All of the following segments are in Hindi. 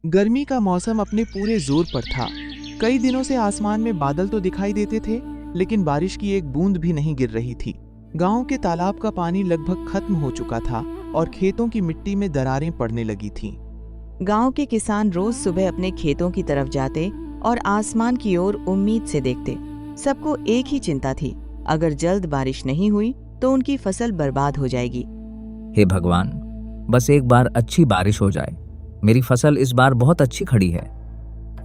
गर्मी का मौसम अपने पूरे जोर पर था। कई दिनों से आसमान में बादल तो दिखाई देते थे, लेकिन बारिश की एक बूंद भी नहीं गिर रही थी। गांव के तालाब का पानी लगभग खत्म हो चुका था और खेतों की मिट्टी में दरारें पड़ने लगी थीं। गांव के किसान रोज सुबह अपने खेतों की तरफ जाते और आसमान की ओर उम्मीद से देखते। सबको एक ही चिंता थी, अगर जल्द बारिश नहीं हुई तो उनकी फसल बर्बाद हो जाएगी। हे भगवान, बस एक बार अच्छी बारिश हो जाए। मेरी फसल इस बार बहुत अच्छी खड़ी है।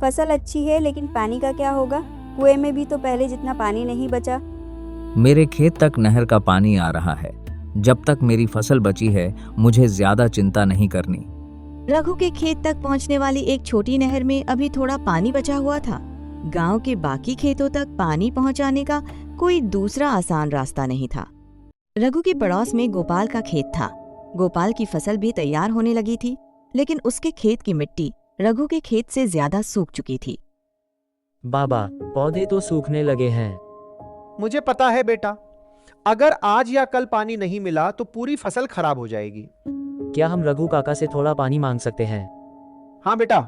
फसल अच्छी है, लेकिन पानी का क्या होगा? कुएं में भी तो पहले जितना पानी नहीं बचा। मेरे खेत तक नहर का पानी आ रहा है। जब तक मेरी फसल बची है, मुझे ज्यादा चिंता नहीं करनी। रघु के खेत तक पहुंचने वाली एक छोटी नहर में अभी थोड़ा पानी बचा हुआ था। गांव के बाकी खेतों तक पानी पहुंचाने का कोई दूसरा आसान रास्ता नहीं था। रघु के पड़ोस में गोपाल का खेत था। गोपाल की फसल भी तैयार होने लगी थी, लेकिन उसके खेत की मिट्टी रघु के खेत से ज्यादा सूख चुकी थी। बाबा, पौधे तो सूखने लगे हैं। मुझे पता है बेटा, अगर आज या कल पानी नहीं मिला तो पूरी फसल खराब हो जाएगी। क्या हम रघु काका से थोड़ा पानी मांग सकते हैं? हाँ बेटा,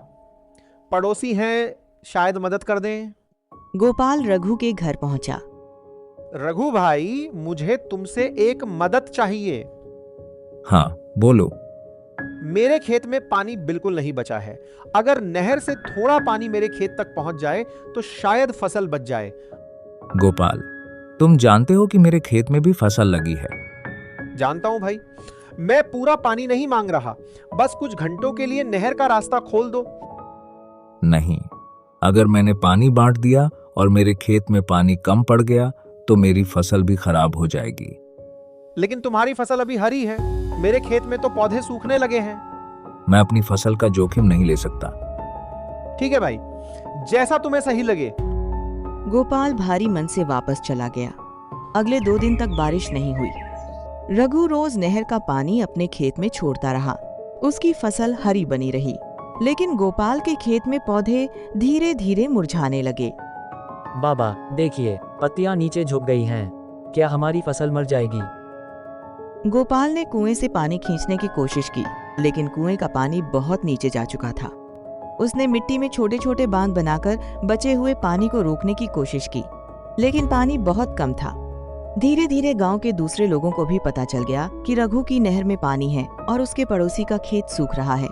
पड़ोसी हैं, शायद मदद कर दें। गोपाल रघु के घर पहुंचा। रघु भाई, मुझे तुमसे एक मदद चाहिए। हाँ, बोलो। मेरे खेत में पानी बिल्कुल नहीं बचा है। अगर नहर से थोड़ा पानी मेरे खेत तक पहुंच जाए तो शायद फसल बच जाए। गोपाल, तुम जानते हो कि मेरे खेत में भी फसल लगी है। जानता हूं भाई, मैं पूरा पानी नहीं मांग रहा, बस कुछ घंटों के लिए नहर का रास्ता खोल दो। नहीं, अगर मैंने पानी बांट दिया और मेरे खेत में पानी कम पड़ गया तो मेरी फसल भी खराब हो जाएगी। लेकिन तुम्हारी फसल अभी हरी है, मेरे खेत में तो पौधे सूखने लगे हैं। मैं अपनी फसल का जोखिम नहीं ले सकता। ठीक है भाई, जैसा तुम्हें सही लगे। गोपाल भारी मन से वापस चला गया। अगले 2 दिन तक बारिश नहीं हुई। रघु रोज नहर का पानी अपने खेत में छोड़ता रहा। उसकी फसल हरी बनी रही, लेकिन गोपाल के खेत में पौधे धीरे धीरे मुरझाने लगे। बाबा, देखिए, पत्तियां नीचे झुक गई हैं। क्या हमारी फसल मर जाएगी? गोपाल ने कुएं से पानी खींचने की कोशिश की, लेकिन कुएं का पानी बहुत नीचे जा चुका था। उसने मिट्टी में छोटे छोटे बांध बनाकर बचे हुए पानी को रोकने की कोशिश की, लेकिन पानी बहुत कम था। धीरे धीरे गांव के दूसरे लोगों को भी पता चल गया कि रघु की नहर में पानी है और उसके पड़ोसी का खेत सूख रहा है।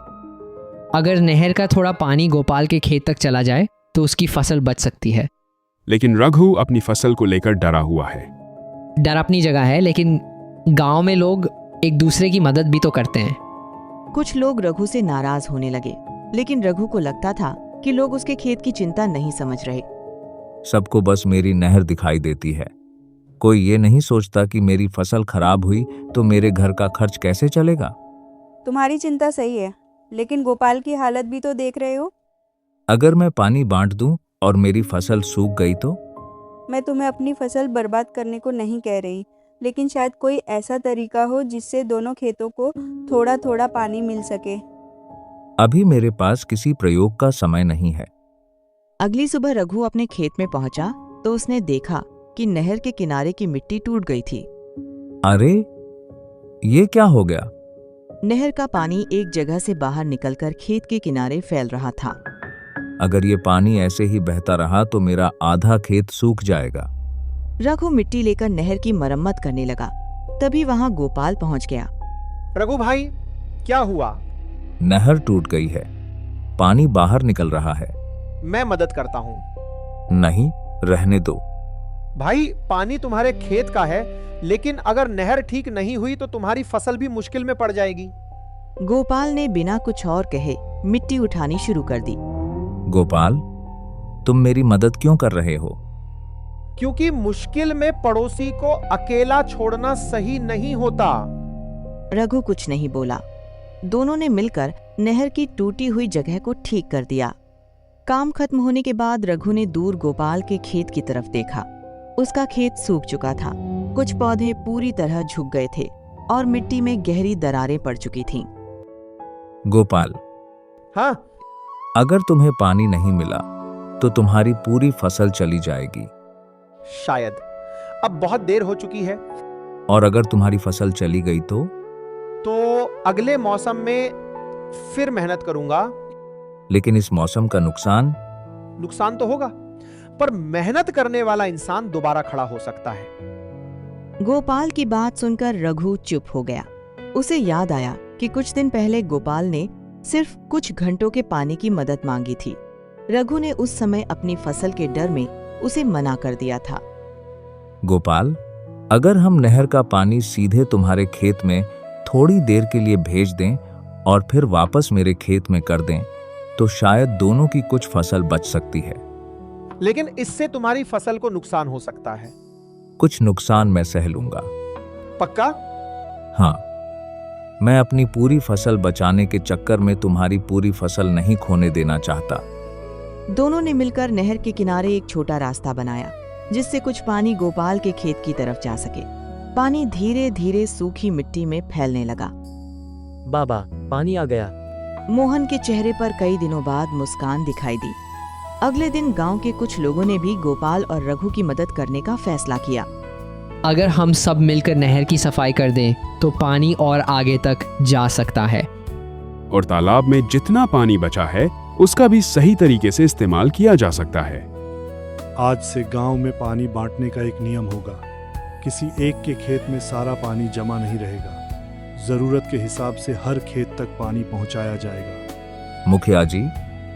अगर नहर का थोड़ा पानी गोपाल के खेत तक चला जाए तो उसकी फसल बच सकती है। लेकिन रघु अपनी फसल को लेकर डरा हुआ है। डर अपनी जगह है, लेकिन गांव में लोग एक दूसरे की मदद भी तो करते हैं। कुछ लोग रघु से नाराज होने लगे, लेकिन रघु को लगता था कि लोग उसके खेत की चिंता नहीं समझ रहे। सबको बस मेरी नहर दिखाई देती है। कोई ये नहीं सोचता कि मेरी फसल खराब हुई तो मेरे घर का खर्च कैसे चलेगा। तुम्हारी चिंता सही है, लेकिन गोपाल की हालत भी तो देख रहे हो। अगर मैं पानी बांट दूं और मेरी फसल सूख गई तो? मैं तुम्हें अपनी फसल बर्बाद करने को नहीं कह रही, लेकिन शायद कोई ऐसा तरीका हो जिससे दोनों खेतों को थोड़ा थोड़ा पानी मिल सके। अभी मेरे पास किसी प्रयोग का समय नहीं है। अगली सुबह रघु अपने खेत में पहुंचा तो उसने देखा कि नहर के किनारे की मिट्टी टूट गई थी। अरे, ये क्या हो गया? नहर का पानी एक जगह से बाहर निकलकर खेत के किनारे फैल रहा था। अगर ये पानी ऐसे ही बहता रहा तो मेरा आधा खेत सूख जाएगा। रघु मिट्टी लेकर नहर की मरम्मत करने लगा। तभी वहां गोपाल पहुंच गया। रघु भाई, क्या हुआ? नहर टूट गई है, पानी बाहर निकल रहा है। मैं मदद करता हूं। नहीं, रहने दो। भाई, पानी तुम्हारे खेत का है, लेकिन अगर नहर ठीक नहीं हुई तो तुम्हारी फसल भी मुश्किल में पड़ जाएगी। गोपाल ने बिना कुछ और कहे मिट्टी उठानी शुरू कर दी। गोपाल, तुम मेरी मदद क्यों कर रहे हो? क्योंकि मुश्किल में पड़ोसी को अकेला छोड़ना सही नहीं होता। रघु कुछ नहीं बोला। दोनों ने मिलकर नहर की टूटी हुई जगह को ठीक कर दिया। काम खत्म होने के बाद रघु ने दूर गोपाल के खेत की तरफ देखा। उसका खेत सूख चुका था। कुछ पौधे पूरी तरह झुक गए थे और मिट्टी में गहरी दरारें पड़ चुकी थीं। गोपाल, हाँ? अगर तुम्हें पानी नहीं मिला तो तुम्हारी पूरी फसल चली जाएगी। शायद। अब बहुत देर हो चुकी है। और अगर तुम्हारी फसल चली गई तो? अगले मौसम में फिर मेहनत करूंगा। लेकिन इस मौसम का नुकसान तो होगा, पर मेहनत करने वाला इंसान दोबारा खड़ा हो सकता है। गोपाल की बात सुनकर रघु चुप हो गया। उसे याद आया कि कुछ दिन पहले गोपाल ने सिर्फ कुछ घंटों के पानी की मदद मांगी थी। रघु ने उस समय अपनी फसल के डर में उसे मना कर दिया था। गोपाल, अगर हम नहर का पानी सीधे तुम्हारे खेत में थोड़ी देर के लिए भेज दें और फिर वापस मेरे खेत में कर दें, तो शायद दोनों की कुछ फसल बच सकती है। लेकिन इससे तुम्हारी फसल को नुकसान हो सकता है। कुछ नुकसान मैं सह लूंगा। पक्का? हाँ, मैं अपनी पूरी फसल बचाने के चक्कर में तुम्हारी पूरी फसल नहीं खोने देना चाहता। दोनों ने मिलकर नहर के किनारे एक छोटा रास्ता बनाया, जिससे कुछ पानी गोपाल के खेत की तरफ जा सके। पानी धीरे धीरे सूखी मिट्टी में फैलने लगा। बाबा, पानी आ गया। मोहन के चेहरे पर कई दिनों बाद मुस्कान दिखाई दी। अगले दिन गांव के कुछ लोगों ने भी गोपाल और रघु की मदद करने का फैसला किया। अगर हम सब मिलकर नहर की सफाई कर दें तो पानी और आगे तक जा सकता है। और तालाब में जितना पानी बचा है उसका भी सही तरीके से इस्तेमाल किया जा सकता है। आज से गांव में पानी बांटने का एक नियम होगा। किसी एक के खेत में सारा पानी जमा नहीं रहेगा। जरूरत के हिसाब से हर खेत तक पानी पहुंचाया जाएगा। मुखिया जी,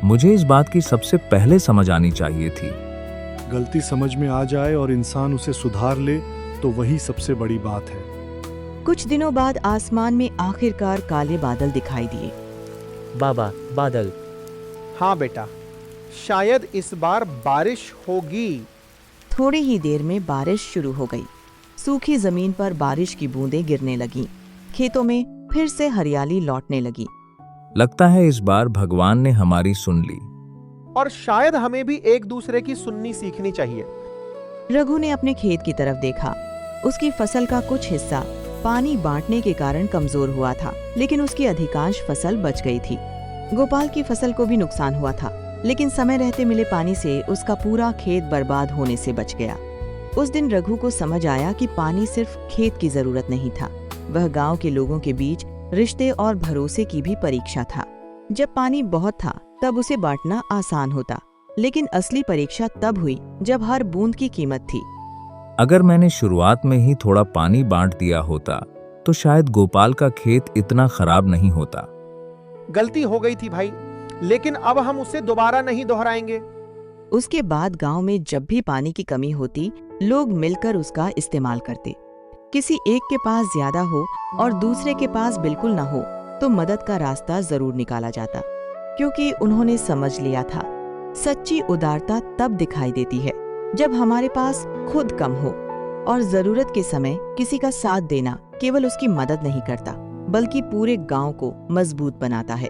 मुझे इस बात की सबसे पहले समझ आनी चाहिए थी। गलती समझ में आ जाए और इंसान उसे सुधार ले तो वही सबसे बड़ी बात है। कुछ दिनों बाद आसमान में आखिरकार काले बादल दिखाई दिए। बाबा, बादल। हाँ बेटा, शायद इस बार बारिश होगी। थोड़ी ही देर में बारिश शुरू हो गई। सूखी जमीन पर बारिश की बूंदें गिरने लगीं। खेतों में फिर से हरियाली लौटने लगी। लगता है इस बार भगवान ने हमारी सुन ली। और शायद हमें भी एक दूसरे की सुननी सीखनी चाहिए। रघु ने अपने खेत की तरफ देखा। उसकी फसल का कुछ हिस्सा पानी बांटने के कारण कमजोर हुआ था, लेकिन उसकी अधिकांश फसल बच गई थी। गोपाल की फसल को भी नुकसान हुआ था, लेकिन समय रहते मिले पानी से उसका पूरा खेत बर्बाद होने से बच गया। उस दिन रघु को समझ आया कि पानी सिर्फ खेत की जरूरत नहीं था, वह गांव के लोगों के बीच रिश्ते और भरोसे की भी परीक्षा था। जब पानी बहुत था तब उसे बांटना आसान होता, लेकिन असली परीक्षा तब हुई जब हर बूंद की कीमत थी। अगर मैंने शुरुआत में ही थोड़ा पानी बांट दिया होता तो शायद गोपाल का खेत इतना खराब नहीं होता। गलती हो गई थी भाई, लेकिन अब हम उसे दोबारा नहीं दोहराएंगे। उसके बाद गांव में जब भी पानी की कमी होती, लोग मिलकर उसका इस्तेमाल करते। किसी एक के पास ज्यादा हो और दूसरे के पास बिल्कुल न हो तो मदद का रास्ता जरूर निकाला जाता, क्योंकि उन्होंने समझ लिया था सच्ची उदारता तब दिखाई देती है जब हमारे पास खुद कम हो, और जरूरत के समय किसी का साथ देना केवल उसकी मदद नहीं करता बल्कि पूरे गांव को मजबूत बनाता है।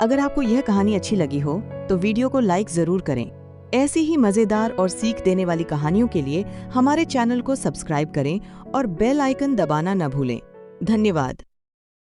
अगर आपको यह कहानी अच्छी लगी हो तो वीडियो को लाइक जरूर करें। ऐसी ही मजेदार और सीख देने वाली कहानियों के लिए हमारे चैनल को सब्सक्राइब करें और बेल आइकन दबाना न भूलें। धन्यवाद।